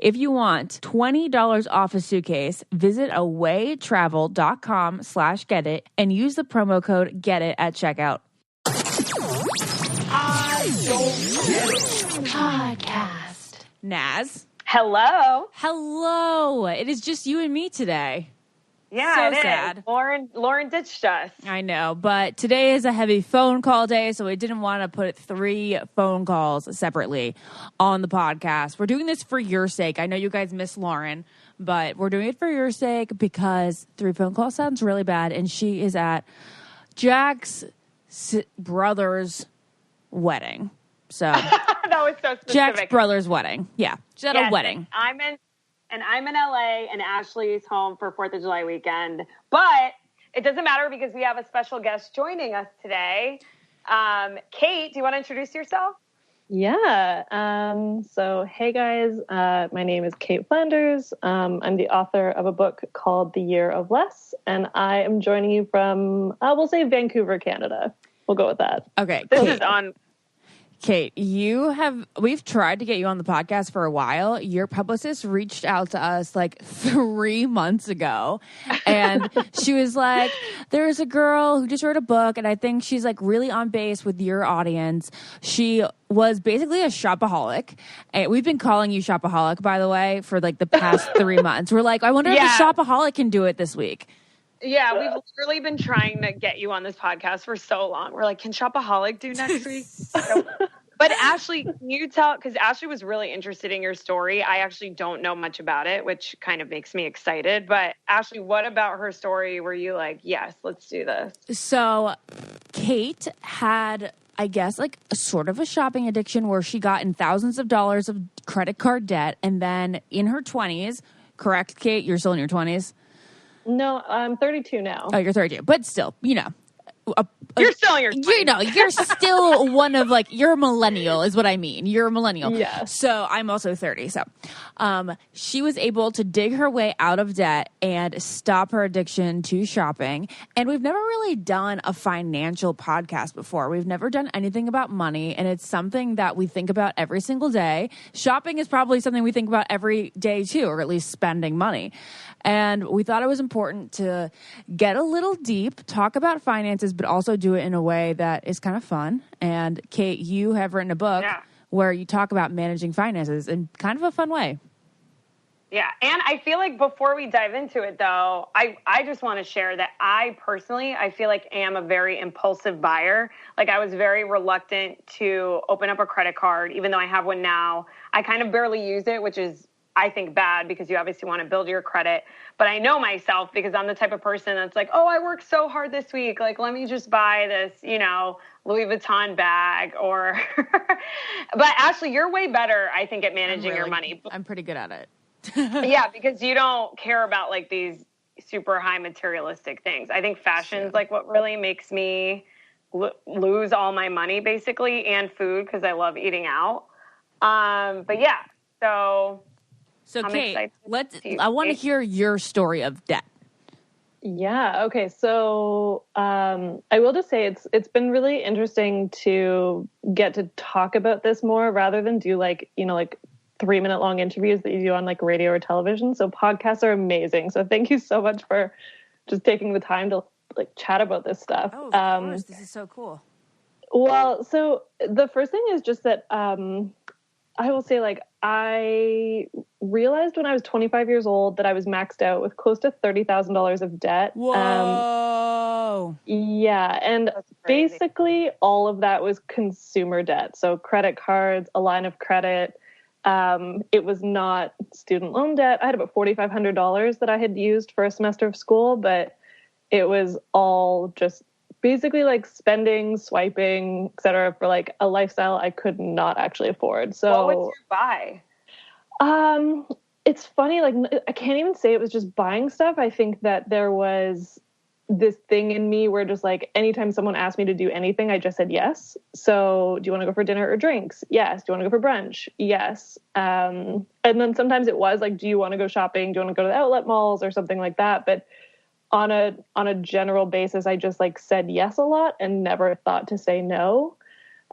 If you want $20 off a suitcase, visit awaytravel.com/getit and use the promo code GETIT at checkout. I don't get it. Podcast. Naz. Hello. Hello. It is just you and me today. Yeah, so it sad. is. Lauren ditched us. I know, but today is a heavy phone call day, so we didn't want to put 3 phone calls separately on the podcast. We're doing this for your sake. I know you guys miss Lauren, but we're doing it for your sake because 3 phone calls sounds really bad, and she is at Jack's brother's wedding. So that was so specific. Jack's brother's wedding. Yeah, she's at a wedding. I'm in LA, and Ashley's home for 4th of July weekend. But it doesn't matter because we have a special guest joining us today. Kate, do you want to introduce yourself? Yeah. So, hey guys, my name is Kate Flanders. I'm the author of a book called The Year of Less, and I am joining you from, we'll say Vancouver, Canada. We'll go with that. Okay. This is on... Kate, we've tried to get you on the podcast for a while. Your publicist reached out to us like 3 months ago, and she was like, there's a girl who just wrote a book, and I think she's like really on base with your audience. She was basically a shopaholic. And we've been calling you Shopaholic, by the way, for like the past 3 months. We're like, I wonder if the Shopaholic can do it this week. Yeah, we've literally been trying to get you on this podcast for so long. We're like, can Shopaholic do next week? But Ashley, can you tell, because Ashley was really interested in your story. I actually don't know much about it, which kind of makes me excited. But Ashley, what about her story were you like, yes, let's do this? So Kate had, I guess, like a sort of a shopping addiction where she got in thousands of dollars of credit card debt. And then in her 20s, correct, Kate? You're still in your 20s? No, I'm 32 now. Oh, you're 32. But still, you know. You're still in your 20s. You know, you're still one of like, you're a millennial is what I mean. You're a millennial. Yeah. So I'm also 30. So she was able to dig her way out of debt and stop her addiction to shopping. And we've never really done a financial podcast before. We've never done anything about money. And it's something that we think about every single day. Shopping is probably something we think about every day too, or at least spending money. And we thought it was important to get a little deep, talk about finances, but also do it in a way that is kind of fun. And Kate, you have written a book where you talk about managing finances in kind of a fun way. Yeah. And I feel like before we dive into it, though, I just want to share that I feel like am a very impulsive buyer. Like I was very reluctant to open up a credit card, even though I have one now. I kind of barely use it, which is, I think, bad because you obviously want to build your credit. But I know myself because I'm the type of person that's like, oh, I worked so hard this week. Like, let me just buy this, Louis Vuitton bag or, but Ashley, you're way better, I think, at managing your money. I'm pretty good at it. Yeah, because you don't care about like these super high materialistic things. I think fashion's like what really makes me lose all my money basically, and food because I love eating out. But yeah, so Kate, I want to hear your story of debt. Yeah. Okay. So I will just say it's been really interesting to get to talk about this more rather than do like 3-minute long interviews that you do on like radio or television. So podcasts are amazing. So thank you so much for just taking the time to like chat about this stuff. Oh, of course. This is so cool. Well, so the first thing is just that I will say, like, I realized when I was 25 years old that I was maxed out with close to $30,000 of debt. Whoa. Yeah. And basically all of that was consumer debt. So credit cards, a line of credit. It was not student loan debt. I had about $4,500 that I had used for a semester of school, but it was all just basically like spending, swiping, et cetera, for like a lifestyle I could not actually afford. So what would you buy? It's funny. Like, I can't even say it was just buying stuff. I think that there was this thing in me where just like, anytime someone asked me to do anything, I just said yes. So do you want to go for dinner or drinks? Yes. Do you want to go for brunch? Yes. And then sometimes it was like, do you want to go shopping? Do you want to go to the outlet malls or something like that? But on a general basis, I just like said yes a lot and never thought to say no.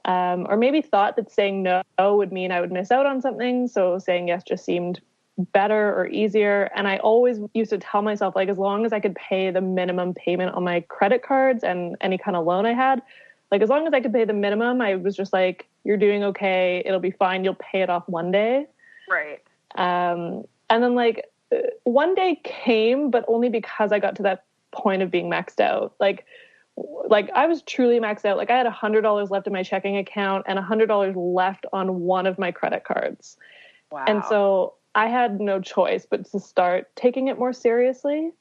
Or maybe thought that saying no would mean I would miss out on something. So saying yes just seemed better or easier. And I always used to tell myself, like, as long as I could pay the minimum payment on my credit cards and any kind of loan I had, like, as long as I could pay the minimum, I was just like, you're doing okay. It'll be fine. You'll pay it off one day. Right. And then like one day came, but only because I got to that point of being maxed out. Like I was truly maxed out. Like I had $100 left in my checking account and $100 left on one of my credit cards. Wow. And so I had no choice but to start taking it more seriously.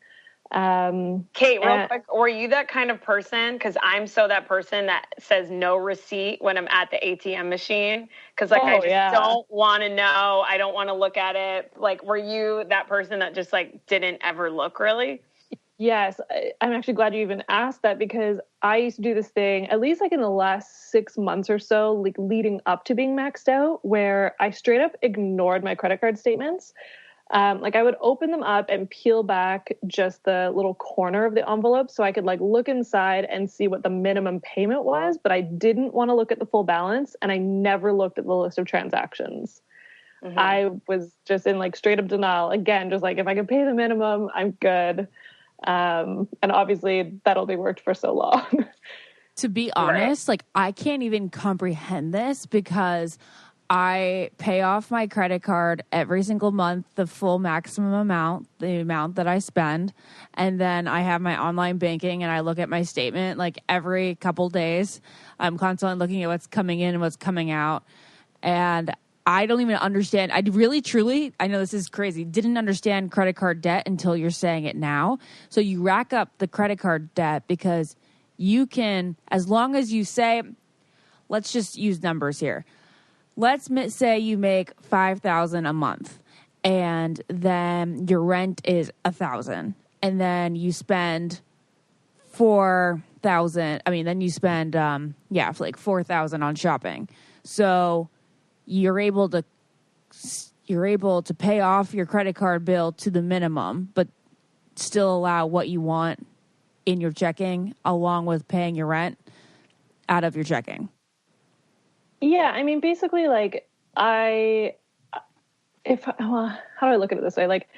Kate, real quick, were you that kind of person? Because I'm so that person that says no receipt when I'm at the ATM machine. Because like I just don't want to know. I don't want to look at it. Like, were you that person that just like didn't ever look really? Yes, I'm actually glad you even asked that, because I used to do this thing, at least like in the last 6 months or so, like leading up to being maxed out, where I straight up ignored my credit card statements. Like I would open them up and peel back just the little corner of the envelope so I could like look inside and see what the minimum payment was, but I didn't want to look at the full balance, and I never looked at the list of transactions. Mm-hmm. I was just in like straight up denial. Again, just like if I could pay the minimum, I'm good. And obviously that only worked for so long. To be honest, like I can't even comprehend this, because I pay off my credit card every single month, the full maximum amount, the amount that I spend. And then I have my online banking and I look at my statement like every couple days. I'm constantly looking at what's coming in and what's coming out. And I don't even understand. I really, truly, I know this is crazy, didn't understand credit card debt until you're saying it now. So you rack up the credit card debt because you can, as long as you say, let's just use numbers here. Let's say you make $5,000 a month, and then your rent is $1,000, and then you spend $4,000. I mean, then you spend for like $4,000 on shopping. So you're able to pay off your credit card bill to the minimum, but still allow what you want in your checking, along with paying your rent out of your checking. Yeah, I mean, basically, like, how do I look at it this way? Like,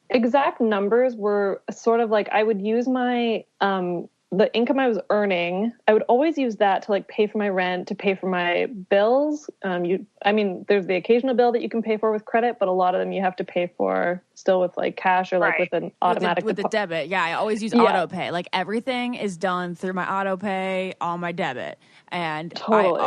exact numbers were sort of like, I would use my, the income I was earning, I would always use that to like pay for my rent, to pay for my bills. There's the occasional bill that you can pay for with credit, but a lot of them you have to pay for still with like cash or like with an automatic with the debit. Yeah, I always use auto pay. Like everything is done through my auto pay on my debit. And totally.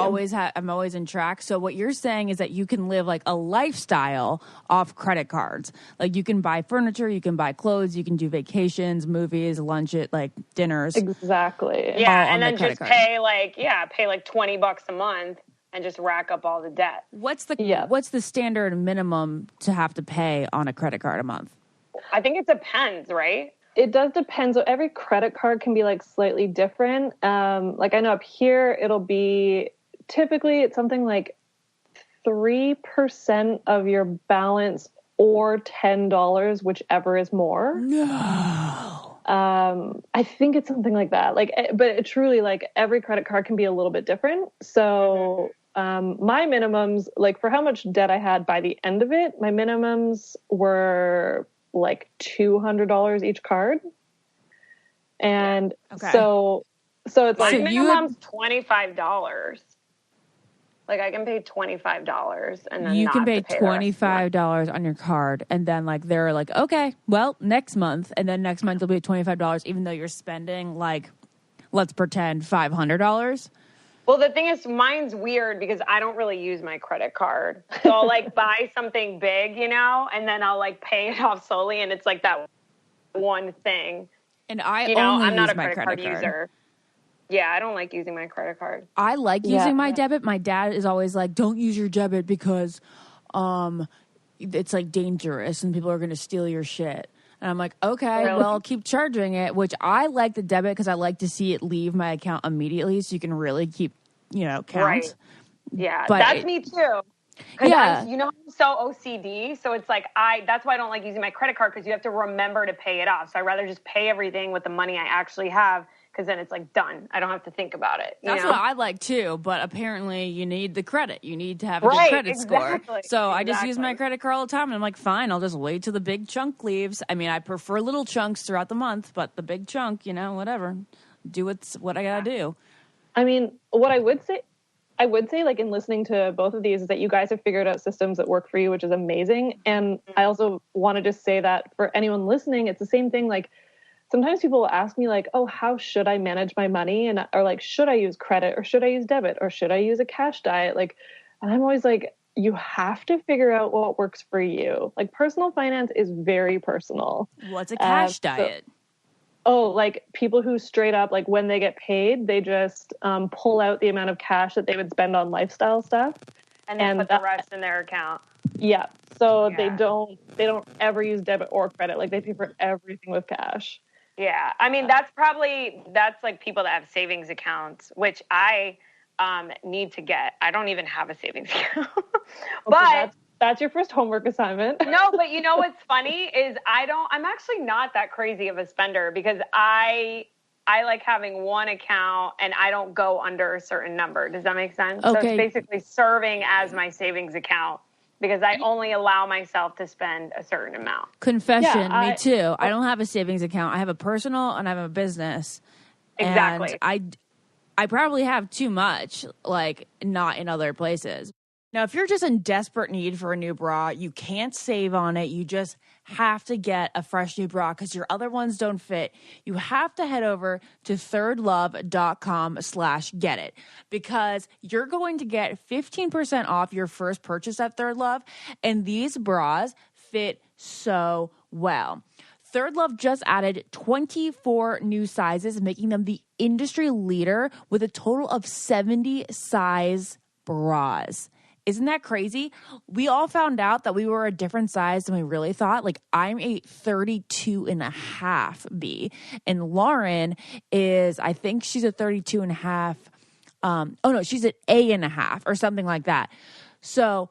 I'm always in track. So what you're saying is that you can live like a lifestyle off credit cards. Like you can buy furniture, you can buy clothes, you can do vacations, movies, lunch at like dinners. Exactly. Yeah, and then just pay like $20 a month and just rack up all the debt. What's the standard minimum to have to pay on a credit card a month? I think it depends, right? It does depend. So every credit card can be like slightly different. Like I know up here, it'll be typically it's something like 3% of your balance or $10, whichever is more. No. I think it's something like that. Like, but it truly like every credit card can be a little bit different. So, my minimums, like for how much debt I had by the end of it, my minimums were like $200 each card. And so it's like my minimum's $25. Like I can pay $25 and then you can pay $25 on your card, and then like they're like, okay, well, next month, and then next month will be $25, even though you're spending like, let's pretend $500. Well, the thing is, mine's weird because I don't really use my credit card. So I'll like buy something big, and then I'll like pay it off slowly, and it's like that one thing. And I'm not a credit card user. Yeah, I don't like using my credit card. I like using my debit. My dad is always like, don't use your debit because it's like dangerous and people are going to steal your shit. And I'm like, okay, well, keep charging it, which I like the debit because I like to see it leave my account immediately so you can really keep, count. Right. Yeah, but that's me too. Yeah. I'm so OCD. So it's like, that's why I don't like using my credit card because you have to remember to pay it off. So I'd rather just pay everything with the money I actually have because then it's like done. I don't have to think about it. That's what I like too, but apparently you need the credit. You need to have a good credit score. So I just use my credit card all the time, and I'm like, fine, I'll just wait till the big chunk leaves. I mean, I prefer little chunks throughout the month, but the big chunk, whatever. Do what I gotta do. I mean, what I would say, like in listening to both of these, is that you guys have figured out systems that work for you, which is amazing. And I also want to just say that for anyone listening, it's the same thing. Like sometimes people will ask me like, oh, how should I manage my money? Or like, should I use credit or should I use debit or should I use a cash diet? Like, and I'm always like, you have to figure out what works for you. Like personal finance is very personal. What's a cash diet? Like people who straight up, like when they get paid, they just pull out the amount of cash that they would spend on lifestyle stuff. And put the rest in their account. Yeah. So they don't ever use debit or credit. Like they pay for everything with cash. Yeah. I mean, that's like people that have savings accounts, which I need to get. I don't even have a savings account. But that's your first homework assignment. No, but you know what's funny is I'm actually not that crazy of a spender because I like having one account and I don't go under a certain number. Does that make sense? Okay. So it's basically serving as my savings account because I only allow myself to spend a certain amount. Confession, me too. I don't have a savings account. I have a personal and I have a business. Exactly. And I probably have too much, like not in other places. Now, if you're just in desperate need for a new bra, you can't save on it. You just have to get a fresh new bra because your other ones don't fit. You have to head over to thirdlove.com/getit because you're going to get 15% off your first purchase at Third Love. And these bras fit so well. Third Love just added 24 new sizes, making them the industry leader with a total of 70 size bras. Isn't that crazy? We all found out that we were a different size than we really thought. Like I'm a 32.5 B and Lauren is, I think she's a 32.5. She's an A.5 or something like that. So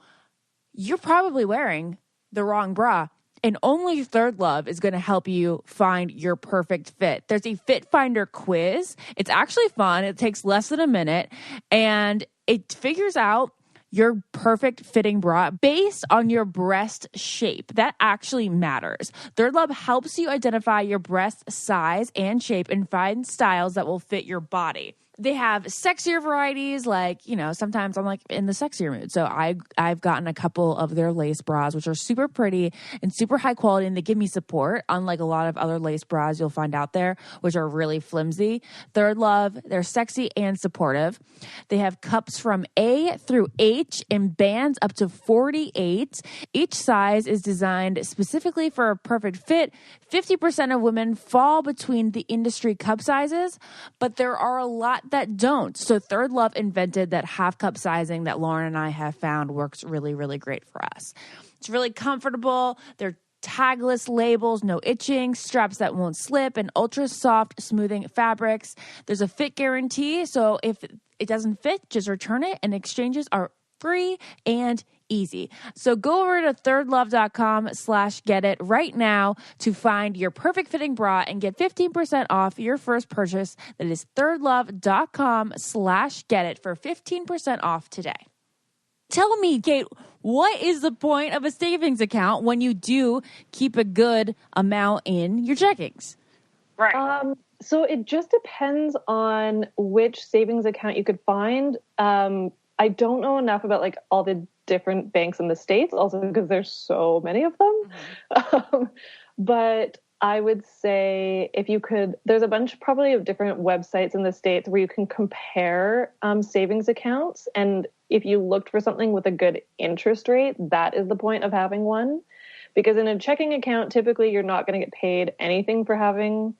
you're probably wearing the wrong bra. And only Third Love is going to help you find your perfect fit. There's a Fit Finder quiz. It's actually fun. It takes less than a minute and it figures out your perfect fitting bra based on your breast shape. That actually matters. Third Love helps you identify your breast size and shape and find styles that will fit your body. They have sexier varieties, like, sometimes I'm like in the sexier mood. So I've gotten a couple of their lace bras, which are super pretty and super high quality, and they give me support, unlike a lot of other lace bras you'll find out there, which are really flimsy. Third Love, they're sexy and supportive. They have cups from A through H and bands up to 48. Each size is designed specifically for a perfect fit. 50% of women fall between the industry cup sizes, but there are a lot that don't. So Third Love invented that half cup sizing that Lauren and I have found works really, really great for us. It's really comfortable. They're tagless labels, no itching, straps that won't slip, and ultra soft smoothing fabrics. There's a fit guarantee. So if it doesn't fit, just return it, and exchanges are free and easy. So go over to thirdlove.com/getit right now to find your perfect fitting bra and get 15% off your first purchase. That is thirdlove.com/getit for 15% off today. Tell me, Kate, what is the point of a savings account when you do keep a good amount in your checkings? Right. So it just depends on which savings account you could find. I don't know enough about like all the different banks in the States, also because there's so many of them. Mm-hmm. But I would say if you could, there's a bunch probably of different websites in the States where you can compare savings accounts. And if you looked for something with a good interest rate, that is the point of having one. Because in a checking account, typically you're not going to get paid anything for having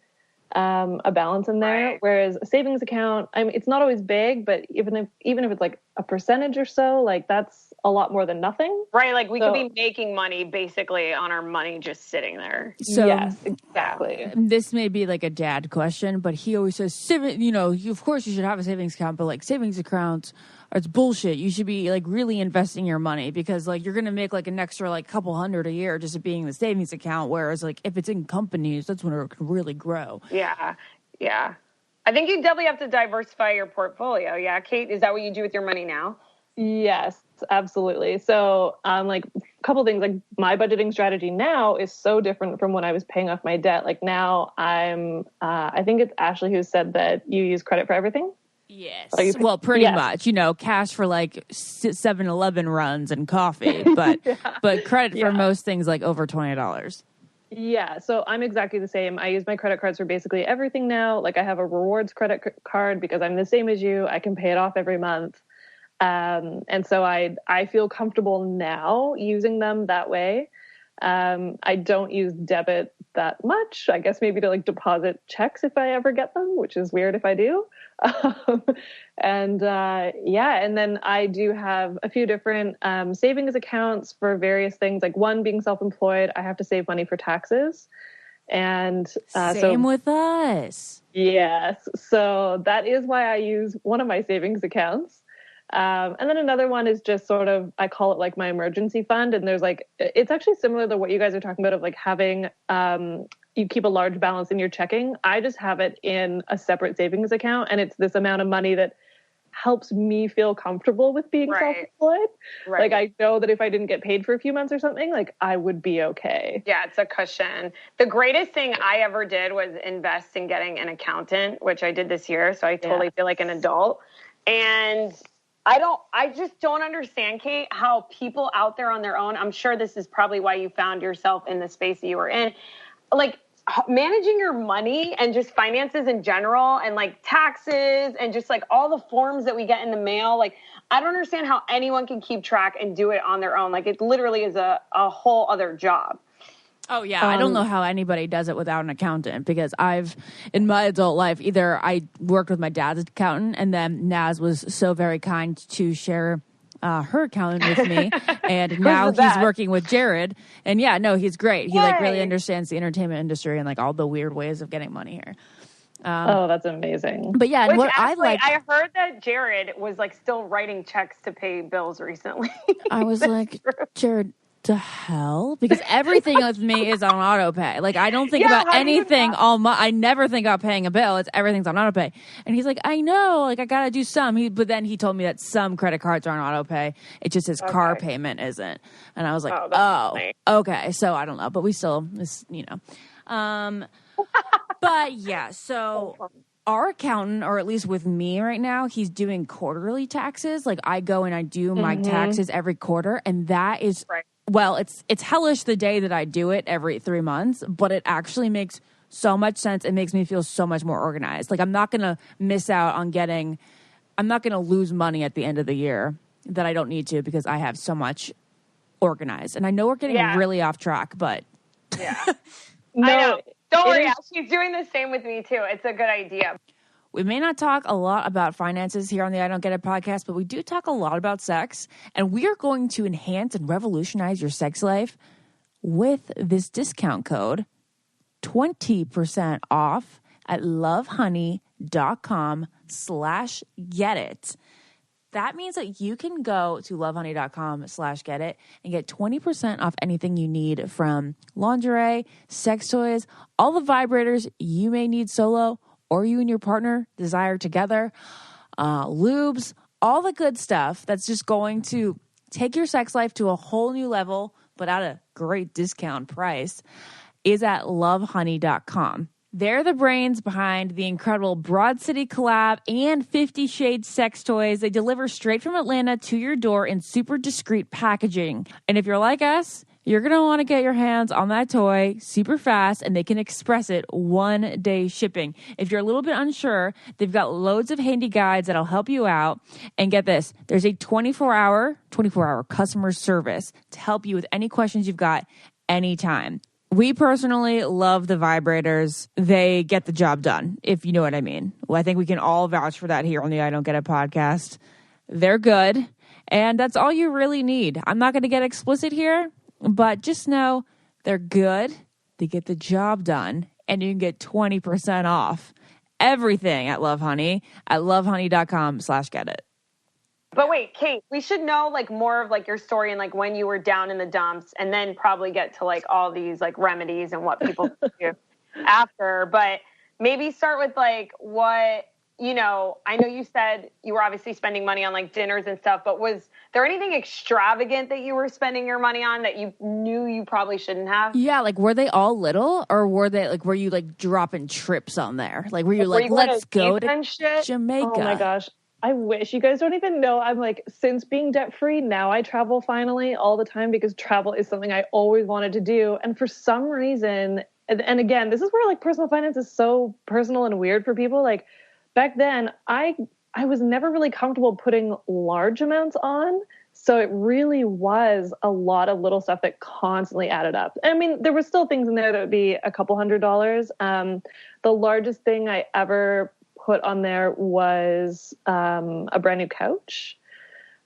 a balance in there. Right. Whereas a savings account, it's not always big, but even if it's like a percentage or so, like that's a lot more than nothing. Right. Like we could be making money basically on our money just sitting there. So yes, exactly. This may be like a dad question, but he always says, of course you should have a savings account, but like savings accounts, it's bullshit. You should be like really investing your money because like you're going to make like an extra like couple hundred a year just being in the savings account. Whereas like if it's in companies, that's when it can really grow. Yeah. Yeah. I think you definitely have to diversify your portfolio. Yeah, Kate, is that what you do with your money now? Yes, absolutely. So, like a couple things, like my budgeting strategy now is so different from when I was paying off my debt. Like now I think it's Ashley who said that you use credit for everything. Yes. Well, pretty much, cash for like 7-Eleven runs and coffee, but but credit for most things like over $20. Yeah, so I'm exactly the same. I use my credit cards for basically everything now. Like I have a rewards credit card because I'm the same as you. I can pay it off every month. And so I feel comfortable now using them that way. I don't use debit that much. I guess maybe to like deposit checks if I ever get them, which is weird if I do. And then I do have a few different savings accounts for various things. Like one, being self-employed, I have to save money for taxes. And same with us. Yes. So that is why I use one of my savings accounts. And then another one is just sort of, I call it like my emergency fund. And there's like, it's actually similar to what you guys are talking about of like having, you keep a large balance in your checking. I just have it in a separate savings account. And it's this amount of money that helps me feel comfortable with being self-employed. Right. Like I know that if I didn't get paid for a few months or something, like I would be okay. Yeah, it's a cushion. The greatest thing I ever did was invest in getting an accountant, which I did this year. So I totally feel like an adult. And I just don't understand, Kate, how people out there on their own, I'm sure this is probably why you found yourself in the space that you were in, like managing your money and just finances in general and like taxes and just like all the forms that we get in the mail. Like, I don't understand how anyone can keep track and do it on their own. Like it literally is a whole other job. Oh, yeah. I don't know how anybody does it without an accountant because in my adult life, either I worked with my dad's accountant and then Naz was so very kind to share her accountant with me. And now he's working with Jared. And he's great. He like really understands the entertainment industry and like all the weird ways of getting money here. That's amazing. But yeah, I heard that Jared was like still writing checks to pay bills recently. I was like, true. Jared, the hell? Because everything with me is on auto pay. Like I don't think about anything I never think about paying a bill. Everything's on auto pay. And he's like, I know, like I gotta do some. But then he told me that some credit cards are on auto pay. It's just his car payment isn't. And I was like, okay. So I don't know, but we still, but yeah, so our accountant, or at least with me right now, he's doing quarterly taxes. Like I go and I do my taxes every quarter, and that is well, it's hellish the day that I do it every 3 months, but it actually makes so much sense. It makes me feel so much more organized. Like I'm not going to miss out on I'm not going to lose money at the end of the year that I don't need to because I have so much organized. And I know we're getting really off track, but I know. Don't worry, she's doing the same with me too. It's a good idea. We may not talk a lot about finances here on the I Don't Get It podcast, but we do talk a lot about sex. And we are going to enhance and revolutionize your sex life with this discount code, 20% off at lovehoney.com/getit. That means that you can go to lovehoney.com/getit and get 20% off anything you need from lingerie, sex toys, all the vibrators you may need solo or you and your partner desire together, lubes, all the good stuff that's just going to take your sex life to a whole new level, but at a great discount price, is at lovehoney.com. They're the brains behind the incredible Broad City collab and 50 Shades sex toys. They deliver straight from Atlanta to your door in super discreet packaging. And if you're like us, you're going to want to get your hands on that toy super fast, and they can express it 1-day shipping. If you're a little bit unsure, they've got loads of handy guides that'll help you out. And get this, there's a 24-hour customer service to help you with any questions you've got anytime. We personally love the vibrators. They get the job done, if you know what I mean. Well, I think we can all vouch for that here on the I Don't Get It podcast. They're good, and that's all you really need. I'm not going to get explicit here, but just know they're good, they get the job done, and you can get 20% off everything at Love Honey at lovehoney.com/getit. But wait, Kate, we should know like more of like your story and like when you were down in the dumps, and then probably get to like all these like remedies and what people do after. But maybe start with like what, you know, I know you said you were obviously spending money on like dinners and stuff, but was there anything extravagant that you were spending your money on that you knew you probably shouldn't have? Yeah, like were they all little, or were you like dropping trips on there? Like were you Were like, you going let's go to shit? Jamaica? Oh my gosh. I wish. You guys don't even know. I'm like, since being debt free, now I travel finally all the time because travel is something I always wanted to do. And for some reason, and again, this is where like personal finance is so personal and weird for people. Like back then, I was never really comfortable putting large amounts on. So it really was a lot of little stuff that constantly added up. I mean, there were still things in there that would be a couple $100s. The largest thing I ever put on there was a brand new couch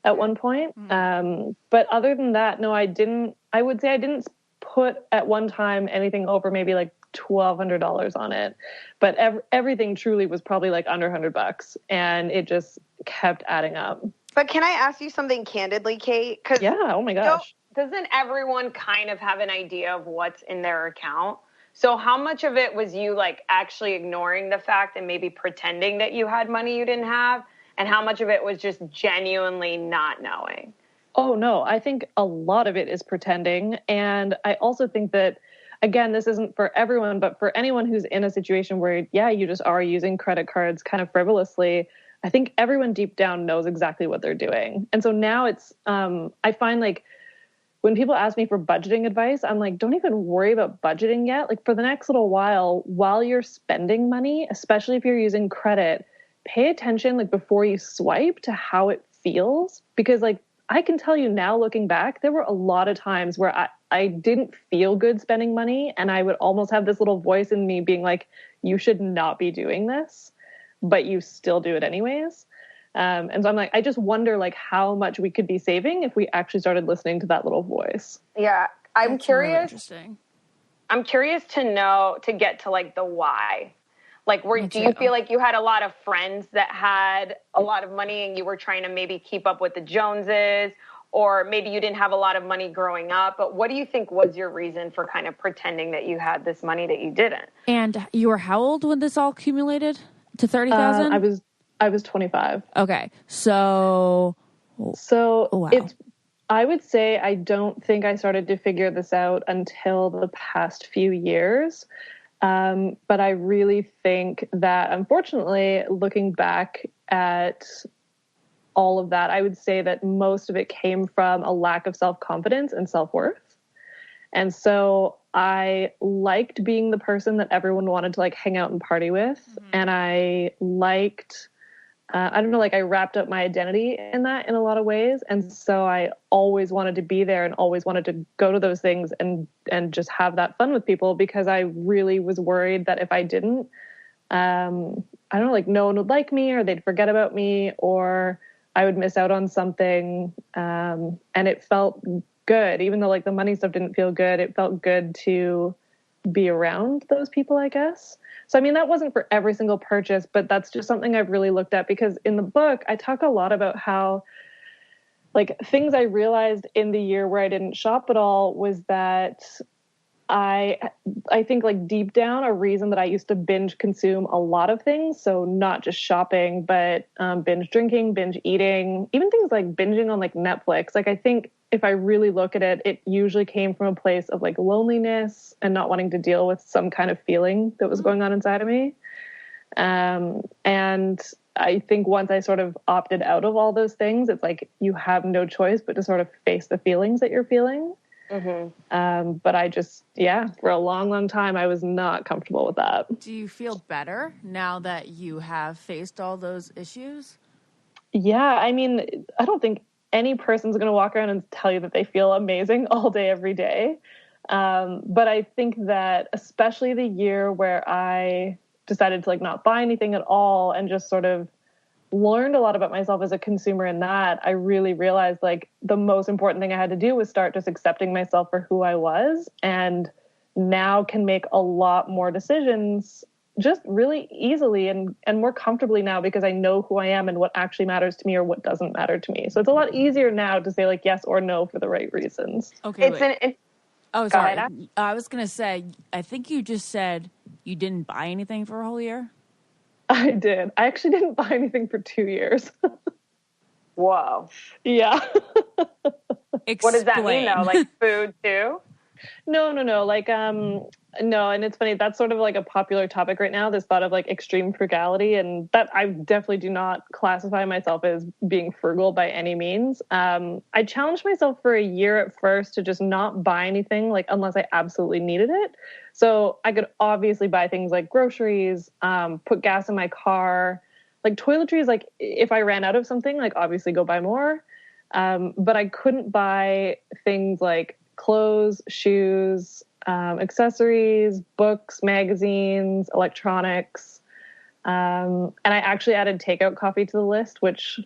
at one point. But other than that, no, I didn't. I would say I didn't put at one time anything over maybe like $1,200 on it. But everything truly was probably like under $100, and it just kept adding up. But can I ask you something candidly, Kate? Yeah. Oh my gosh. Doesn't everyone kind of have an idea of what's in their account? So how much of it was you like actually ignoring the fact and maybe pretending that you had money you didn't have? And how much of it was just genuinely not knowing? Oh, no, I think a lot of it is pretending. And I also think that, again, this isn't for everyone, but for anyone who's in a situation where, yeah, you just are using credit cards kind of frivolously, I think everyone deep down knows exactly what they're doing. And so now it's, I find like, when people ask me for budgeting advice, I'm like, don't even worry about budgeting yet. Like for the next little while you're spending money, especially if you're using credit, pay attention like before you swipe to how it feels. Because like I can tell you now looking back, there were a lot of times where I didn't feel good spending money. And I would almost have this little voice in me being like, you should not be doing this, but you still do it anyways. And so I'm like, I just wonder like how much we could be saving if we actually started listening to that little voice. Yeah. I'm That's curious. really interesting. I'm curious to get to like the why. Like, do you feel like you had a lot of friends that had a lot of money and you were trying to maybe keep up with the Joneses, or maybe you didn't have a lot of money growing up, but what do you think was your reason for kind of pretending that you had this money that you didn't? And you were how old when this all accumulated to 30,000? I was 25. Okay. So wow. I would say I don't think I started to figure this out until the past few years. But I really think that, unfortunately, looking back at all of that, I would say that most of it came from a lack of self-confidence and self-worth. And so I liked being the person that everyone wanted to like hang out and party with. Mm-hmm. And I liked, I don't know, like I wrapped up my identity in that in a lot of ways. And so I always wanted to be there and always wanted to go to those things and just have that fun with people, because I really was worried that if I didn't, I don't know, like no one would like me, or they'd forget about me, or I would miss out on something. And it felt good, even though like the money stuff didn't feel good. It felt good to be around those people, I guess. So, I mean, that wasn't for every single purchase, but that's just something I've really looked at, because in the book, I talk a lot about how like things I realized in the year where I didn't shop at all was that I think like deep down, a reason that I used to binge consume a lot of things. So not just shopping, but binge drinking, binge eating, even things like binging on like Netflix. Like I think if I really look at it, it usually came from a place of like loneliness and not wanting to deal with some kind of feeling that was going on inside of me. And I think once I sort of opted out of all those things, it's like you have no choice but to sort of face the feelings that you're feeling. Mm-hmm. But I just, for a long, long time, I was not comfortable with that. Do you feel better now that you have faced all those issues? Yeah, I mean, I don't think any person's going to walk around and tell you that they feel amazing all day, every day. But I think that especially the year where I decided to like not buy anything at all and just sort of learned a lot about myself as a consumer in that, I really realized like the most important thing I had to do was start just accepting myself for who I was, and now can make a lot more decisions just really easily and more comfortably now, because I know who I am and what actually matters to me or what doesn't matter to me. So it's a lot easier now to say like yes or no for the right reasons. Okay. Oh, sorry. I was going to say, I think you just said You didn't buy anything for a whole year? I did. I actually didn't buy anything for 2 years. Whoa. Yeah. What does that mean, though? Like food, too? No. Like, no. And it's funny. That's sort of like a popular topic right now, this thought of like extreme frugality. And that I definitely do not classify myself as being frugal by any means. I challenged myself for a year at first to just not buy anything, like unless I absolutely needed it. So I could obviously buy things like groceries, put gas in my car, like toiletries. Like if I ran out of something, like obviously go buy more. But I couldn't buy things like clothes, shoes, accessories, books, magazines, electronics. And I actually added takeout coffee to the list, which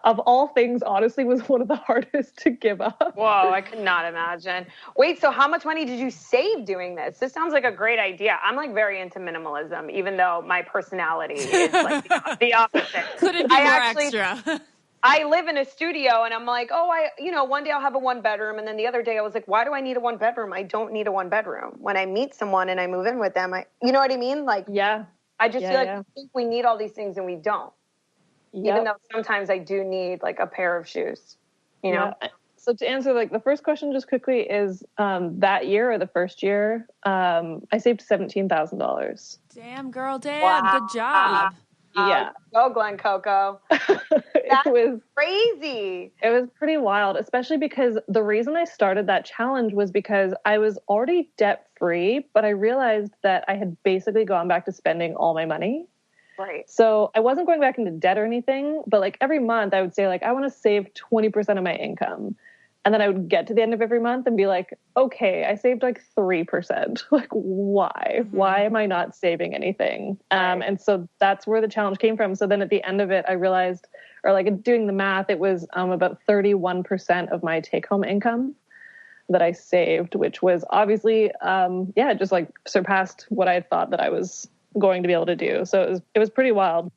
of all things, honestly, was one of the hardest to give up. Whoa, I could not imagine. Wait, so how much money did you save doing this? This sounds like a great idea. I'm like very into minimalism, even though my personality is like the opposite. Couldn't be more extra. I live in a studio and I'm like, one day I'll have a 1-bedroom. And then the other day I was like, why do I need a 1-bedroom? I don't need a 1-bedroom. When I meet someone and I move in with them, you know what I mean? Like, yeah, I just feel like I think we need all these things and we don't. Yep. Even though sometimes I do need like a pair of shoes, you know? So to answer like the first question just quickly is that year or the first year, I saved $17,000. Damn, girl, damn. Wow. Good job. Yeah. Go Glen Coco. That's crazy. It was pretty wild, especially because the reason I started that challenge was because I was already debt free, but I realized that I had basically gone back to spending all my money. Right. So I wasn't going back into debt or anything, but like every month I would say like, I want to save 20% of my income. And then I would get to the end of every month and be like, okay, I saved like 3%. Like, why? Mm-hmm. Why am I not saving anything? Right. And so that's where the challenge came from. So then at the end of it, I realized, or like doing the math, it was about 31% of my take-home income that I saved, which was obviously, just like surpassed what I had thought that I was going to be able to do. So it was pretty wild.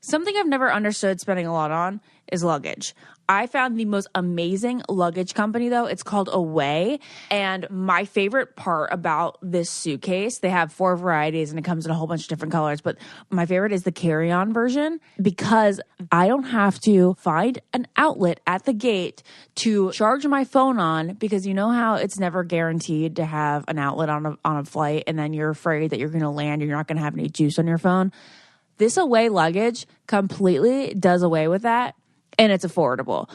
Something I've never understood spending a lot on is luggage. I found the most amazing luggage company, though. It's called Away. And my favorite part about this suitcase, they have 4 varieties and it comes in a whole bunch of different colors. But my favorite is the carry-on version because I don't have to find an outlet at the gate to charge my phone on, because you know how it's never guaranteed to have an outlet on a flight and then you're afraid that you're going to land and you're not going to have any juice on your phone. This Away luggage completely does away with that, and it's affordable.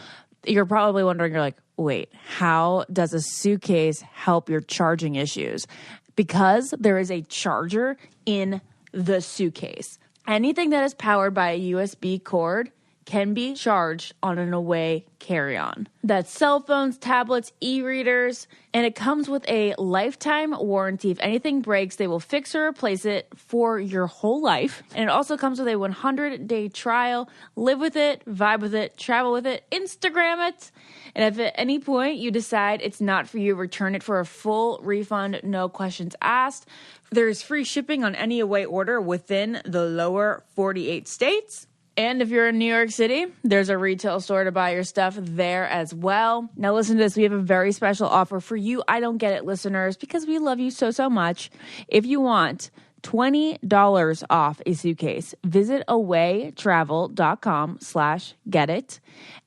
You're probably wondering, you're like, wait, how does a suitcase help your charging issues? Because there is a charger in the suitcase. Anything that is powered by a USB cord can be charged on an Away carry-on. That's cell phones, tablets, e-readers, and it comes with a lifetime warranty. If anything breaks, they will fix or replace it for your whole life. And it also comes with a 100-day trial. Live with it, vibe with it, travel with it, Instagram it. And if at any point you decide it's not for you, return it for a full refund, no questions asked. There's free shipping on any Away order within the lower 48 states. And if you're in New York City, there's a retail store to buy your stuff there as well. Now listen to this. We have a very special offer for you I Don't Get It listeners, because we love you so, so much. If you want $20 off a suitcase, visit awaytravel.com/getit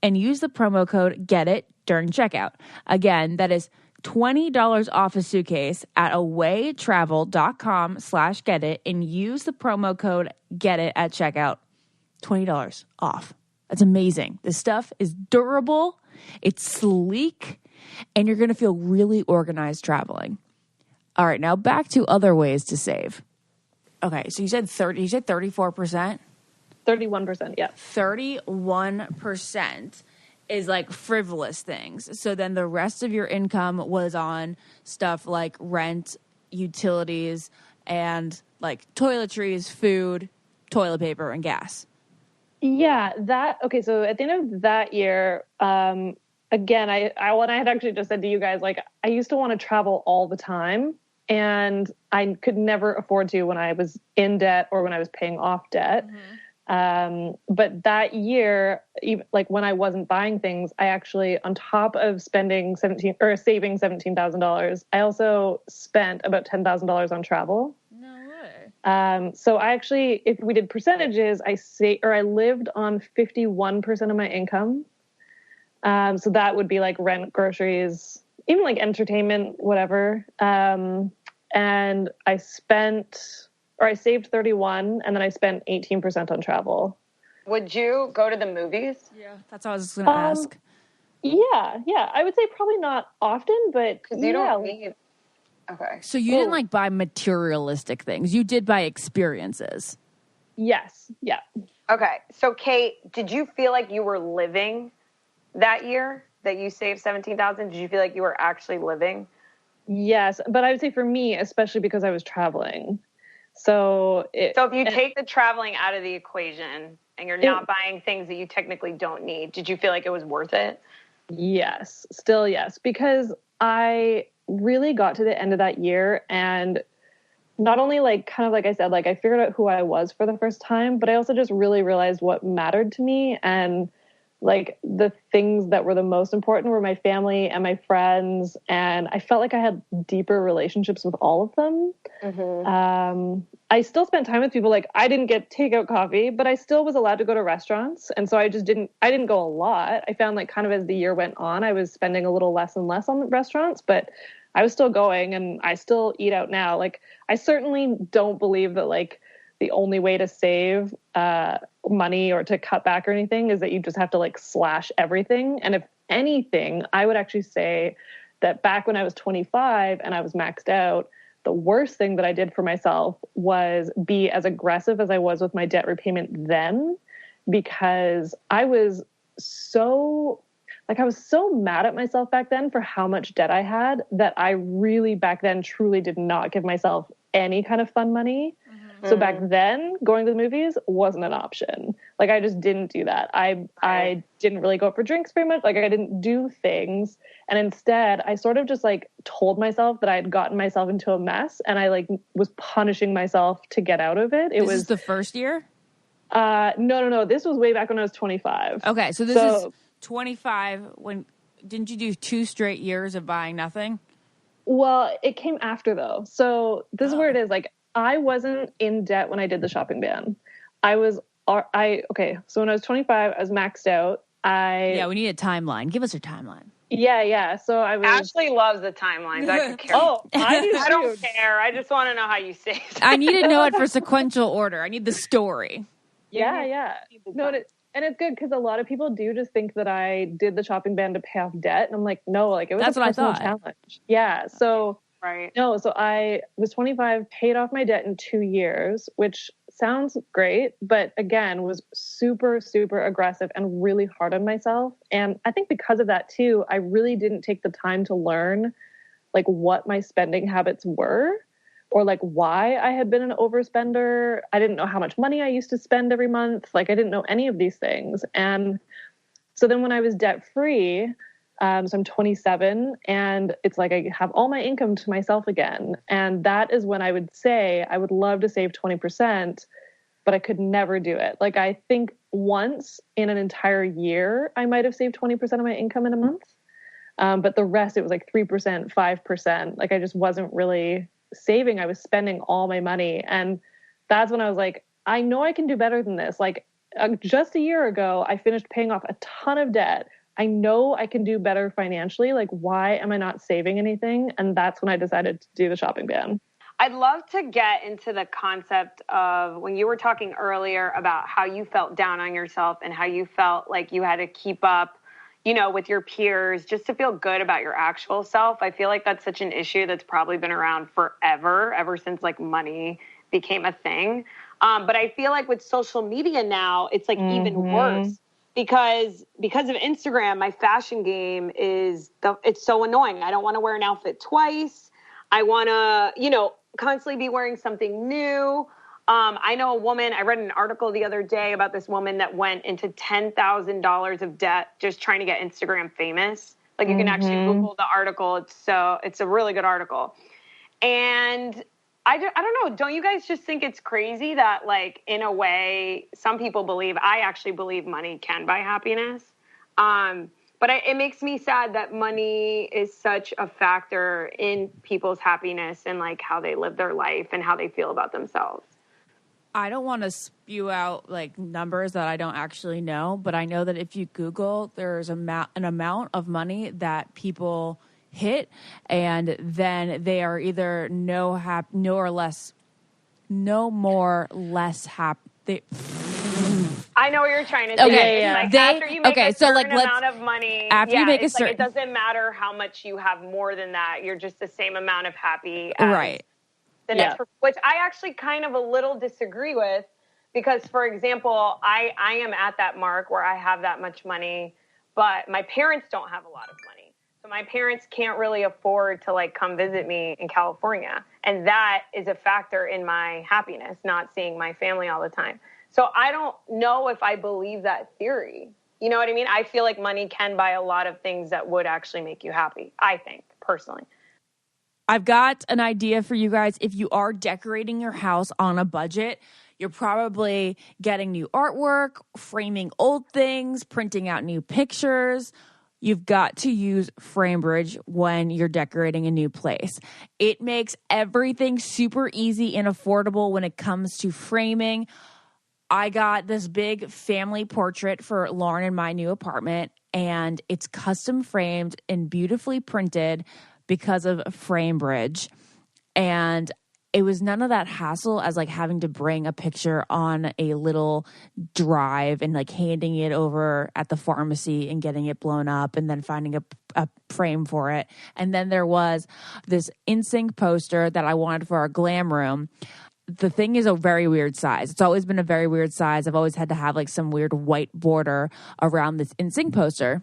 and use the promo code GETIT during checkout. Again, that is $20 off a suitcase at awaytravel.com/getit and use the promo code GETIT at checkout. $20 off. That's amazing. This stuff is durable, it's sleek, and you're going to feel really organized traveling. All right, now back to other ways to save. Okay, so you said 34%? 31%, yeah. 31% is like frivolous things. So then the rest of your income was on stuff like rent, utilities, and like toiletries, food, toilet paper, and gas. Yeah, okay, so at the end of that year, again, I had actually just said to you guys, like, I used to want to travel all the time, and I could never afford to when I was in debt or when I was paying off debt. Mm-hmm. But that year, even, like when I wasn't buying things, I actually, on top of saving $17,000, I also spent about $10,000 on travel. No way. So I actually, if we did percentages, I lived on 51% of my income. So that would be like rent, groceries, even like entertainment, whatever. And I saved 31, and then I spent 18% on travel. Would you go to the movies? Yeah, that's what I was going to ask. Yeah. I would say probably not often, but Because you don't need... Okay. So you didn't like buy materialistic things. You did buy experiences. Yes. Yeah. Okay. So Kate, did you feel like you were living that year that you saved $17,000? Did you feel like you were actually living? Yes. But I would say for me, especially because I was traveling. So if you take the traveling out of the equation and you're not buying things that you technically don't need, did you feel like it was worth it? Yes. Still yes. Because I really got to the end of that year, and not only like kind of like I said, like I figured out who I was for the first time, but I also just really realized what mattered to me, and like the things that were the most important were my family and my friends, and I felt like I had deeper relationships with all of them. Mm-hmm. I still spent time with people. Like I didn't get takeout coffee, but I still was allowed to go to restaurants, and so I didn't go a lot. I found like kind of as the year went on, I was spending a little less and less on restaurants, but I was still going, and I still eat out now. Like I certainly don't believe that like the only way to save money or to cut back or anything is that you just have to like slash everything. And if anything, I would actually say that back when I was 25 and I was maxed out, the worst thing that I did for myself was be as aggressive as I was with my debt repayment then, because I was so mad at myself back then for how much debt I had that I really back then truly did not give myself any kind of fun money. Mm-hmm. So back then going to the movies wasn't an option. Like I just didn't do that. I didn't really go out for drinks very much. Like I didn't do things. And instead I sort of just like told myself that I had gotten myself into a mess, and I like was punishing myself to get out of it. This was the first year? No. This was way back when I was 25. Okay. So this is 25. Didn't you do 2 straight years of buying nothing? Well, it came after though. So this is where it is. Like I wasn't in debt when I did the shopping ban. Okay. So when I was 25, I was maxed out. We need a timeline. Give us your timeline. Yeah. So I was. Ashley loves the timelines. I could care. I do. I don't care. I just want to know how you saved. I need to know it for sequential order. I need the story. Yeah. No, and it's good because a lot of people do just think that I did the shopping ban to pay off debt, and I'm like, no, like it was a personal challenge. Yeah. So right. No, so I was 25, paid off my debt in 2 years, which sounds great, but again, was super, super aggressive and really hard on myself. And I think because of that too, I really didn't take the time to learn like what my spending habits were, or like why I had been an overspender. I didn't know how much money I used to spend every month. Like I didn't know any of these things. And so then when I was debt free, so I'm 27, and it's like I have all my income to myself again. And that is when I would say I would love to save 20%, but I could never do it. Like I think once in an entire year, I might have saved 20% of my income in a month. But the rest, it was like 3%, 5%. Like I just wasn't really saving. I was spending all my money. And that's when I was like, I know I can do better than this. Like just a year ago, I finished paying off a ton of debt. I know I can do better financially. Like, why am I not saving anything? And that's when I decided to do the shopping ban. I'd love to get into the concept of when you were talking earlier about how you felt down on yourself and how you felt like you had to keep up, with your peers just to feel good about your actual self. I feel like that's such an issue that's probably been around forever, ever since like money became a thing. But I feel like with social media now, it's like even worse. Because of Instagram, my fashion game it's so annoying. I don't want to wear an outfit twice. I want to, constantly be wearing something new. I know a woman, I read an article the other day about this woman that went into $10,000 of debt just trying to get Instagram famous. Like you can actually Google the article. It's a really good article. And I don't know. Don't you guys just think it's crazy that, like, in a way, some people believe, I actually believe money can buy happiness. But But it makes me sad that money is such a factor in people's happiness and like how they live their life and how they feel about themselves. I don't want to spew out like numbers that I don't actually know, but I know that if you Google, there's an amount of money that people hit, and then they are either no more less happy. I know what you're trying to say. Okay, It's like they, after you make a certain let's, amount of money, after you make a it's like certain, it doesn't matter how much you have more than that. You're just the same amount of happy as right. the next person, which I actually kind of a little disagree with, because, for example, I am at that mark where I have that much money, but my parents don't have a lot of money. So my parents can't really afford to like come visit me in California. And that is a factor in my happiness, not seeing my family all the time. So I don't know if I believe that theory. You know what I mean? I feel like money can buy a lot of things that would actually make you happy, I think, personally. I've got an idea for you guys. If you are decorating your house on a budget, you're probably getting new artwork, framing old things, printing out new pictures. You've got to use FrameBridge when you're decorating a new place. It makes everything super easy and affordable when it comes to framing. I got this big family portrait for Lauren in my new apartment, and it's custom framed and beautifully printed because of FrameBridge. And it was none of that hassle as like having to bring a picture on a little drive and like handing it over at the pharmacy and getting it blown up and then finding a frame for it. And then there was this NSYNC poster that I wanted for our glam room. The thing is a very weird size. It's always been a very weird size. I've always had to have like some weird white border around this NSYNC poster.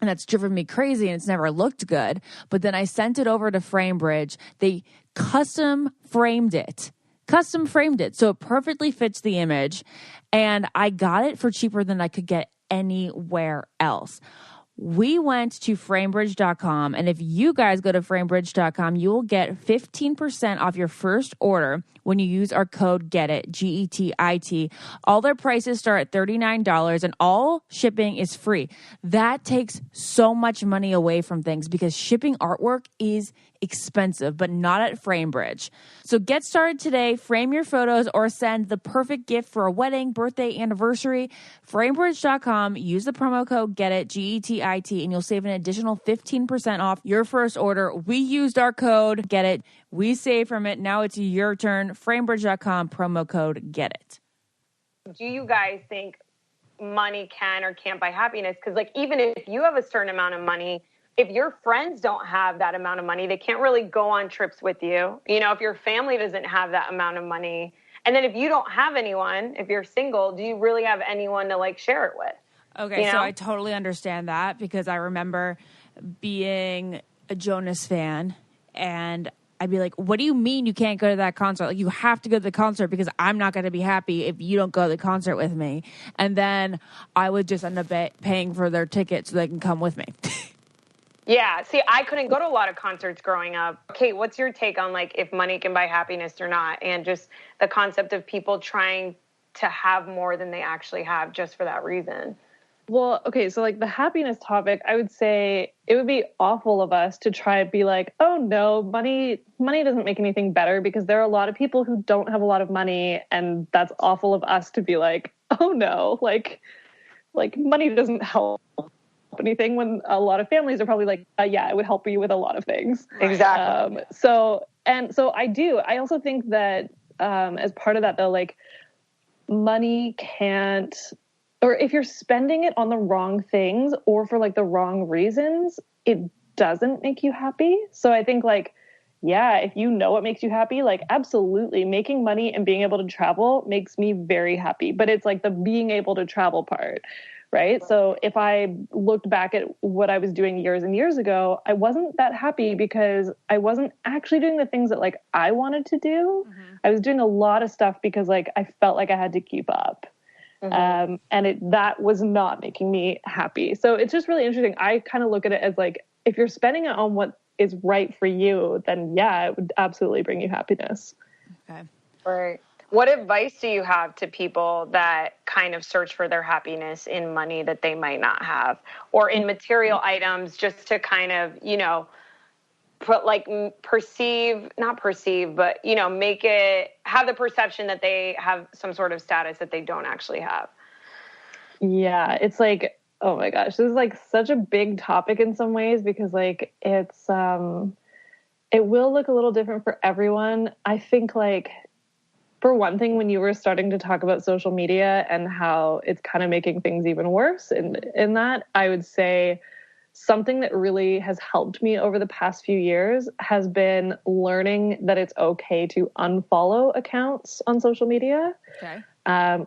And that's driven me crazy, and it's never looked good. But then I sent it over to FrameBridge. They custom framed it. So it perfectly fits the image. And I got it for cheaper than I could get anywhere else. We went to framebridge.com, and if you guys go to framebridge.com, you will get 15% off your first order when you use our code GETIT, GETIT. All their prices start at $39, and all shipping is free. That takes so much money away from things because shipping artwork is expensive, but not at FrameBridge. So get started today. Frame your photos or send the perfect gift for a wedding, birthday, anniversary. Framebridge.com. Use the promo code GETIT, GETIT, and you'll save an additional 15% off your first order. We used our code GETIT. We saved from it. Now it's your turn. Framebridge.com, promo code GETIT. Do you guys think money can or can't buy happiness? Because like even if you have a certain amount of money, if your friends don't have that amount of money, they can't really go on trips with you. You know, if your family doesn't have that amount of money, and then if you don't have anyone, if you're single, do you really have anyone to like share it with? Okay, you know? So I totally understand that because I remember being a Jonas fan, and I'd be like, what do you mean you can't go to that concert? Like, you have to go to the concert because I'm not going to be happy if you don't go to the concert with me. And then I would just end up paying for their ticket so they can come with me. Yeah. See, I couldn't go to a lot of concerts growing up. Kate, what's your take on like if money can buy happiness or not? And just the concept of people trying to have more than they actually have just for that reason. Well, okay, so like the happiness topic, I would say it would be awful of us to try to be like, oh no, money doesn't make anything better, because there are a lot of people who don't have a lot of money, and that's awful of us to be like, oh no, like money doesn't help anything, when a lot of families are probably like, yeah, it would help you with a lot of things. Exactly. So I also think that as part of that though, like money can't, or if you're spending it on the wrong things or for like the wrong reasons, it doesn't make you happy. So I think like, yeah, if you know what makes you happy, like absolutely making money and being able to travel makes me very happy. But it's like the being able to travel part, right? So if I looked back at what I was doing years and years ago, I wasn't that happy because I wasn't actually doing the things that like I wanted to do. Mm-hmm. I was doing a lot of stuff because like I felt like I had to keep up. Mm-hmm. And that was not making me happy. So it's just really interesting. I kind of look at it as like, if you're spending it on what is right for you, then yeah, it would absolutely bring you happiness. Okay. Right. What advice do you have to people that kind of search for their happiness in money that they might not have, or in material items, just to kind of, put not perceive, but, make it have the perception that they have some sort of status that they don't actually have? Yeah, it's like, oh my gosh, this is like such a big topic in some ways because like it's, it will look a little different for everyone. I think like, for one thing, when you were starting to talk about social media and how it's kind of making things even worse in that, I would say something that really has helped me over the past few years has been learning that it's okay to unfollow accounts on social media. Okay.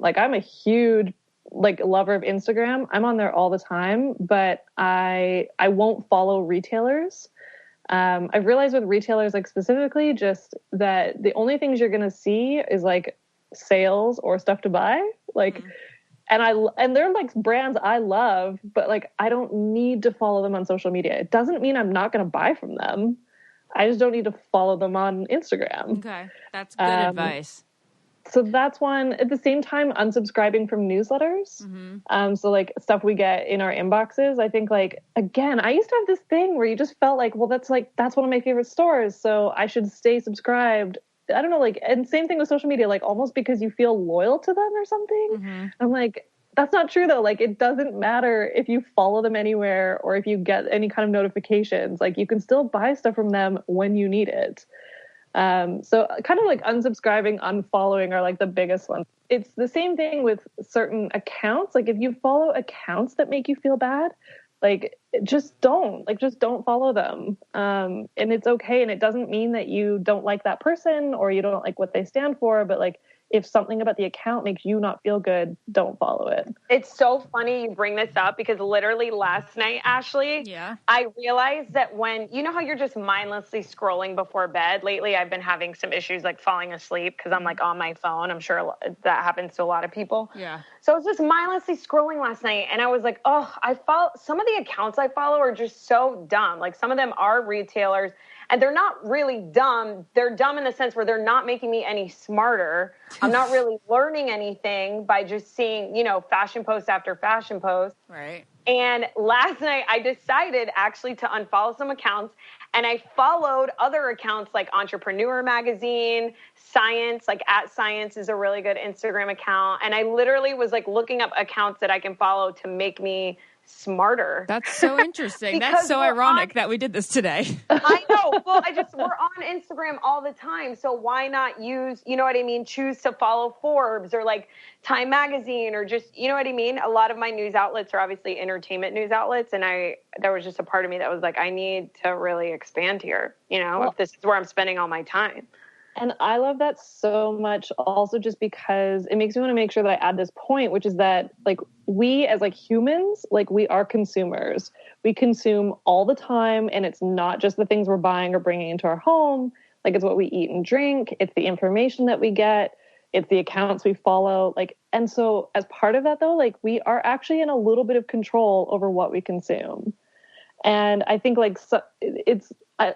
Like I'm a huge lover of Instagram. I'm on there all the time, but I won't follow retailers. I've realized with retailers, like specifically just that the only things you're going to see is like sales or stuff to buy. Like, and they're like brands I love, but like, I don't need to follow them on social media. It doesn't mean I'm not going to buy from them. I just don't need to follow them on Instagram. Okay. That's good advice. So that's one. At the same time, unsubscribing from newsletters. So like stuff we get in our inboxes. I think like, again, I used to have this thing where you just felt like, well, that's one of my favorite stores, so I should stay subscribed. I don't know, like, and same thing with social media, like almost because you feel loyal to them or something. I'm like, that's not true though. Like, it doesn't matter if you follow them anywhere or if you get any kind of notifications. Like, you can still buy stuff from them when you need it. So kind of like unsubscribing, unfollowing are like the biggest ones. It's the same thing with certain accounts. Like if you follow accounts that make you feel bad, like just don't follow them. And it's okay. And it doesn't mean that you don't like that person or you don't like what they stand for, but like, if something about the account makes you not feel good, don't follow it. It's so funny you bring this up because literally last night, Ashley, I realized that when, you know how you're just mindlessly scrolling before bed? Lately, I've been having some issues like falling asleep because I'm like on my phone. I'm sure that happens to a lot of people. Yeah. So I was just mindlessly scrolling last night and I was like, oh, some of the accounts I follow are just so dumb. Like some of them are retailers. And they're not really dumb. They're dumb in the sense where they're not making me any smarter. I'm not really learning anything by just seeing, fashion post after fashion post. Right. And last night I decided actually to unfollow some accounts and I followed other accounts like Entrepreneur Magazine, Science, like @Science is a really good Instagram account. And I literally was like looking up accounts that I can follow to make me smarter. That's so interesting. That's so ironic that we did this today. I know. Well, we're on Instagram all the time. So why not use, choose to follow Forbes or like Time Magazine or just, you know what I mean? A lot of my news outlets are obviously entertainment news outlets. And there was just a part of me that was like, I need to really expand here, if this is where I'm spending all my time. And I love that so much also just because it makes me want to make sure that I add this point, which is that like we as like humans, like we are consumers. We consume all the time and it's not just the things we're buying or bringing into our home. Like it's what we eat and drink. It's the information that we get. It's the accounts we follow. Like, and so as part of that though, like we are actually in a little bit of control over what we consume. And I think like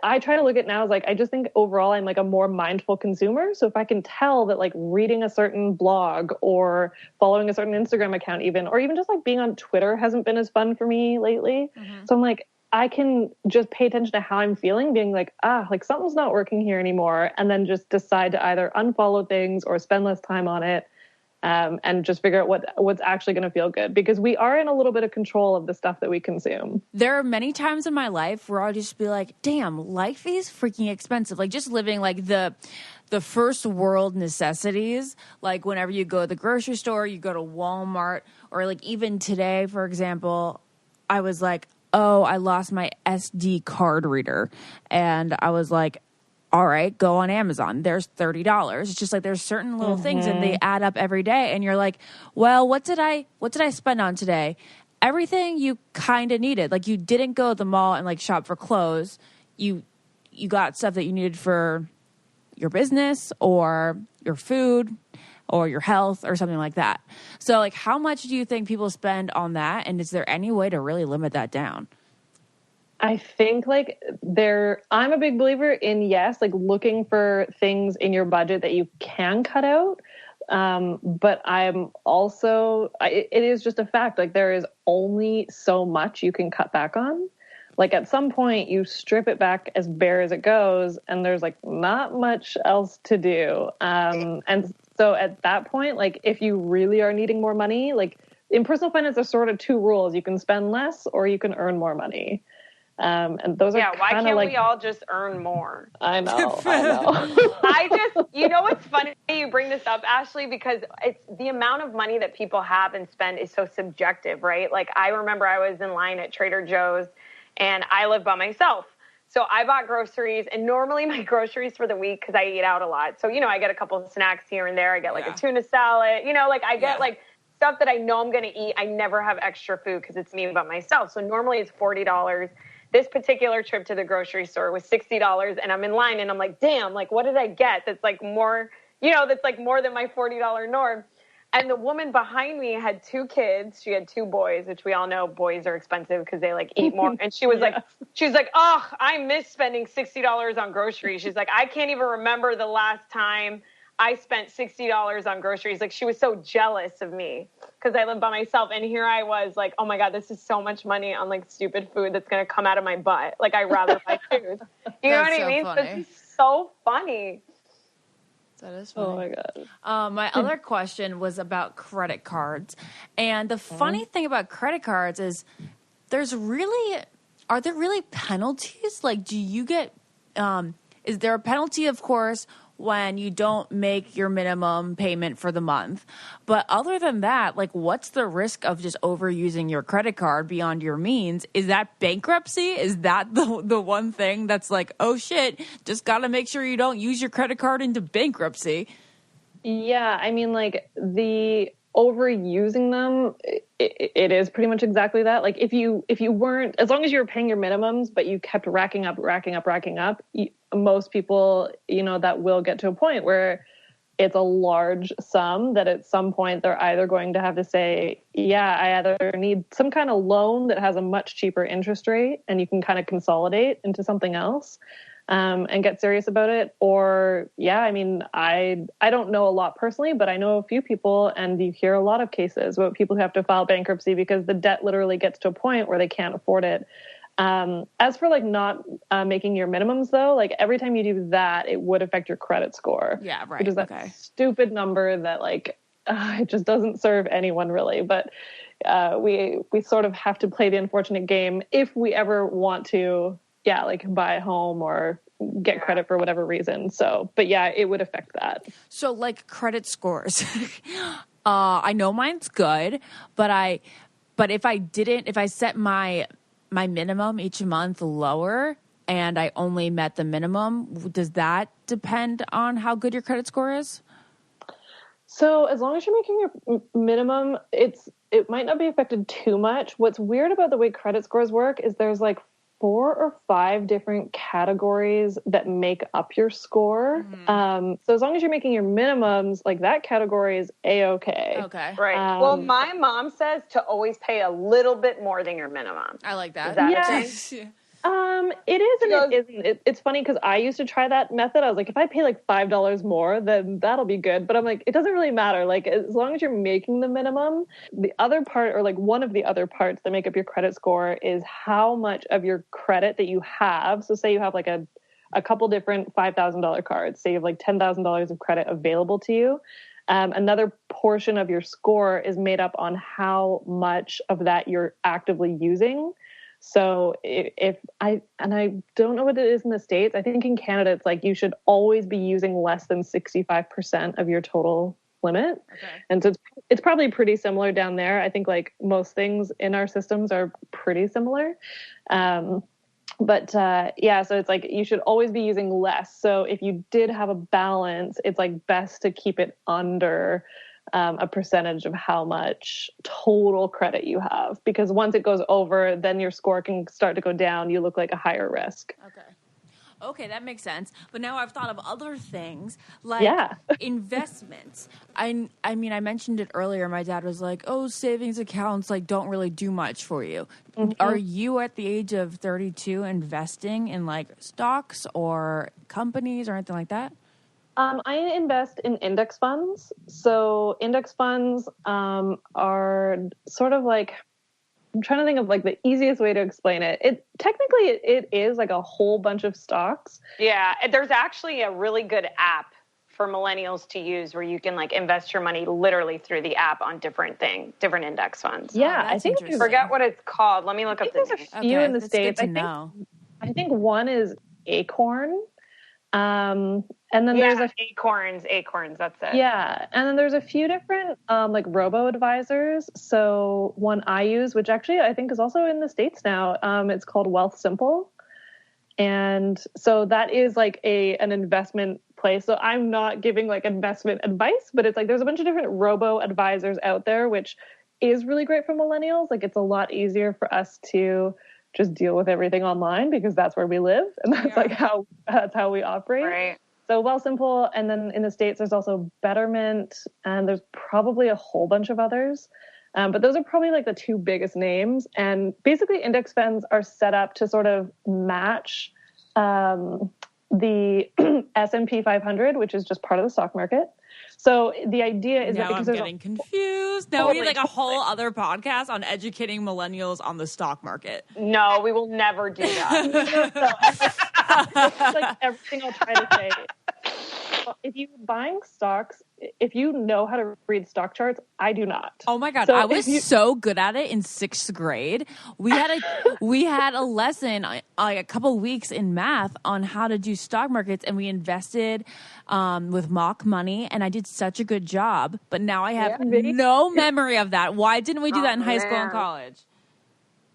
I try to look at it now as like, I just think overall I'm like a more mindful consumer. So if I can tell that like reading a certain blog or following a certain Instagram account even, or even just like being on Twitter hasn't been as fun for me lately. So I'm like, I can just pay attention to how I'm feeling, being like, like something's not working here anymore. And then just decide to either unfollow things or spend less time on it. And just figure out what's actually going to feel good, because we are in a little bit of control of the stuff that we consume. There are many times in my life where I'll just be like, damn, life is freaking expensive. Like just living like the first world necessities. Like whenever you go to the grocery store, you go to Walmart, or like even today, for example, I was like, oh, I lost my SD card reader. And I was like, all right, go on Amazon. There's $30. It's just like there's certain little things and they add up every day. And you're like, well, what did I spend on today? Everything you kind of needed. Like you didn't go to the mall and like shop for clothes. You got stuff that you needed for your business or your food or your health or something like that. So like how much do you think people spend on that? And is there any way to really limit that down? I think like I'm a big believer in, yes, like looking for things in your budget that you can cut out. But I'm also, it is just a fact. Like there is only so much you can cut back on. Like at some point you strip it back as bare as it goes and there's like not much else to do. And so at that point, like if you really are needing more money, like in personal finance, there's sort of two rules. You can spend less or you can earn more money. And those are why can't like, we all just earn more? I know. You know what's funny you bring this up, Ashley, because it's the amount of money that people have and spend is so subjective, right? Like I remember I was in line at Trader Joe's and I live by myself. So I bought groceries, and normally my groceries for the week, because I eat out a lot. So, I get a couple of snacks here and there. I get like a tuna salad, like I get like stuff that I know I'm going to eat. I never have extra food because it's me by myself. So normally it's $40. This particular trip to the grocery store was $60, and I'm in line and I'm like, damn, like what did I get? That's like more, that's like more than my $40 norm. And the woman behind me had 2 kids. She had 2 boys, which we all know boys are expensive because they like eat more. And she was like, oh, I miss spending $60 on groceries. She's like, I can't even remember the last time I spent $60 on groceries. Like she was so jealous of me because I live by myself. And here I was like, oh my God, this is so much money on like stupid food that's going to come out of my butt. Like I'd rather buy food. You know what I mean? Funny. This is so funny. That is funny. Oh my God. My other question was about credit cards. And the funny thing about credit cards is are there really penalties? Like, do you get, is there a penalty, of course, when you don't make your minimum payment for the month? But other than that, like, what's the risk of just overusing your credit card beyond your means? Is that bankruptcy? Is that the one thing that's like, oh shit, just got to make sure you don't use your credit card into bankruptcy? Yeah, I mean, like the overusing them, it is pretty much exactly that. Like if you weren't, as long as you were paying your minimums, but you kept racking up, most people, that will get to a point where it's a large sum that at some point they're either going to have to say, yeah, I either need some kind of loan that has a much cheaper interest rate and you can kind of consolidate into something else. And get serious about it. Or, yeah, I mean, I don't know a lot personally, but I know a few people, and you hear a lot of cases about people who have to file bankruptcy because the debt literally gets to a point where they can't afford it. As for like not making your minimums though, like every time you do that, it would affect your credit score. Yeah, right. Which is that stupid number that like, it just doesn't serve anyone really. But we sort of have to play the unfortunate game if we ever want to, like buy a home or get credit for whatever reason. So, but yeah, it would affect that. So like credit scores, I know mine's good, but if I set my minimum each month lower and I only met the minimum, does that depend on how good your credit score is? So as long as you're making your minimum, it might not be affected too much. What's weird about the way credit scores work is there's like 4 or 5 different categories that make up your score. So as long as you're making your minimums, like that category is A-okay. Okay. Right. Well, my mom says to always pay a little bit more than your minimum. I like that. Is that Yeah. a thing? It is and it isn't. It's funny because I used to try that method. I was like, if I pay like $5 more, then that'll be good. But I'm like, it doesn't really matter. Like, as long as you're making the minimum, the other part, or like one of the other parts that make up your credit score is how much of your credit that you have. So say you have like a couple different $5,000 cards. Say you have like $10,000 of credit available to you. Another portion of your score is made up on how much of that you're actively using. So I don't know what it is in the States. I think in Canada, it's like you should always be using less than 65% of your total limit. Okay. And so it's probably pretty similar down there. I think like most things in our systems are pretty similar. So it's like you should always be using less. So if you did have a balance, it's like best to keep it under a percentage of how much total credit you have, because once it goes over, then your score can start to go down. You look like a higher risk. Okay, that makes sense. But now I've thought of other things like investments. I mean, I mentioned it earlier. My dad was like, "Oh, savings accounts like don't really do much for you." Mm-hmm. Are you at the age of 32 investing in like stocks or companies or anything like that? I invest in index funds. So index funds are sort of like, I'm trying to think of like the easiest way to explain it. It is like a whole bunch of stocks. Yeah, there's actually a really good app for millennials to use where you can like invest your money literally through the app on different index funds. Yeah, I think I forget what it's called. Let me look up the name. There's a few in the States. I think one is Acorn. And then there's Acorns, that's it. Yeah. And then there's a few different, like robo advisors. So one I use, which actually I think is also in the States now, it's called Wealth Simple. And so that is like an investment place. So I'm not giving like investment advice, but it's like, there's a bunch of different robo advisors out there, which is really great for millennials. Like it's a lot easier for us to just deal with everything online because that's where we live. And that's that's how we operate. Right. So Wealthsimple, and then in the States, there's also Betterment, and there's probably a whole bunch of others. But those are probably like the two biggest names. And basically index funds are set up to sort of match the S&P 500, which is just part of the stock market. So the idea is that because I'm getting confused. Now we need like a whole other podcast on educating millennials on the stock market. No, we will never do that. Like everything I'll try to say. If you're buying stocks, if you know how to read stock charts, I do not. Oh my God. So I was so good at it in 6th grade. We had a lesson like a couple weeks in math on how to do stock markets, and we invested with mock money, and I did such a good job. But now I have no memory of that. Why didn't we do that in high school and college?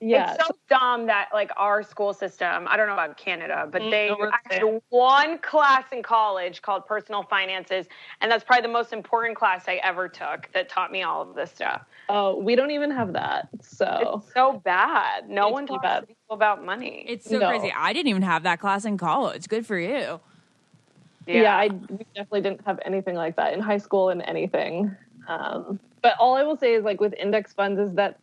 Yeah. It's so dumb that like our school system, I don't know about Canada, but I had one class in college called personal finances. And that's probably the most important class I ever took that taught me all of this stuff. Oh, we don't even have that. So it's so bad. No one talks to people about money. It's so crazy. I didn't even have that class in college. Good for you. Yeah, we definitely didn't have anything like that in high school and anything. But all I will say is like with index funds is that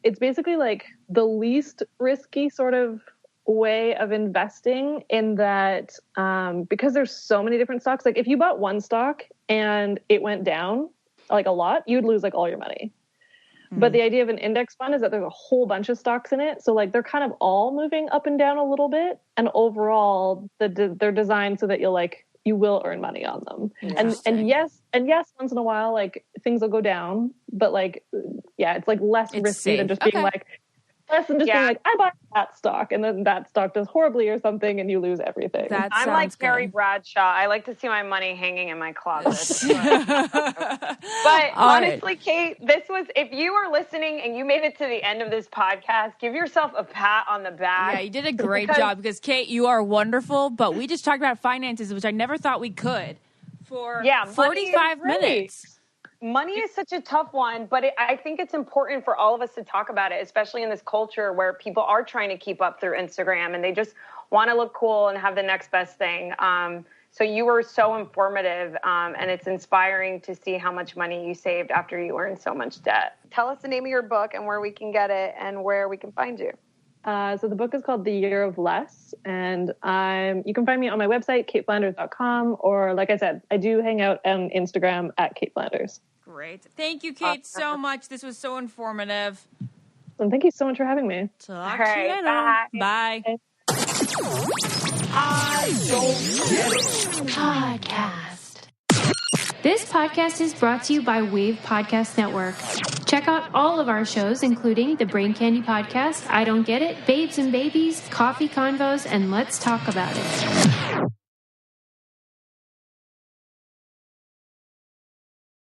it's basically like the least risky sort of way of investing in that, because there's so many different stocks. Like if you bought one stock and it went down like a lot, you'd lose like all your money. But the idea of an index fund is that there's a whole bunch of stocks in it. So like they're kind of all moving up and down a little bit. And overall they're designed so that you will earn money on them. And yes, once in a while, like things will go down, but like, it's like less risky than just being like, being like, I bought that stock and then that stock does horribly or something and you lose everything. I'm like Carrie Bradshaw. I like to see my money hanging in my closet. But honestly, Kate, if you are listening and you made it to the end of this podcast, give yourself a pat on the back. Yeah, you did a great job because Kate, you are wonderful, but we just talked about finances, which I never thought we could for 45 minutes. Money is such a tough one, but I think it's important for all of us to talk about it, especially in this culture where people are trying to keep up through Instagram and they just want to look cool and have the next best thing. So you were so informative, and it's inspiring to see how much money you saved after you were in so much debt. Tell us the name of your book and where we can get it and where we can find you. So the book is called The Year of Less, and you can find me on my website, kateflanders.com, or like I said, I do hang out on Instagram at Kate Flanders. Great. Thank you, Kate, so much. This was so informative. And thank you so much for having me. Talk to you later. Bye. I don't get it. Podcast. This podcast is brought to you by Wave Podcast Network. Check out all of our shows, including the Brain Candy Podcast, I Don't Get It, Babes and Babies, Coffee Convos, and Let's Talk About It.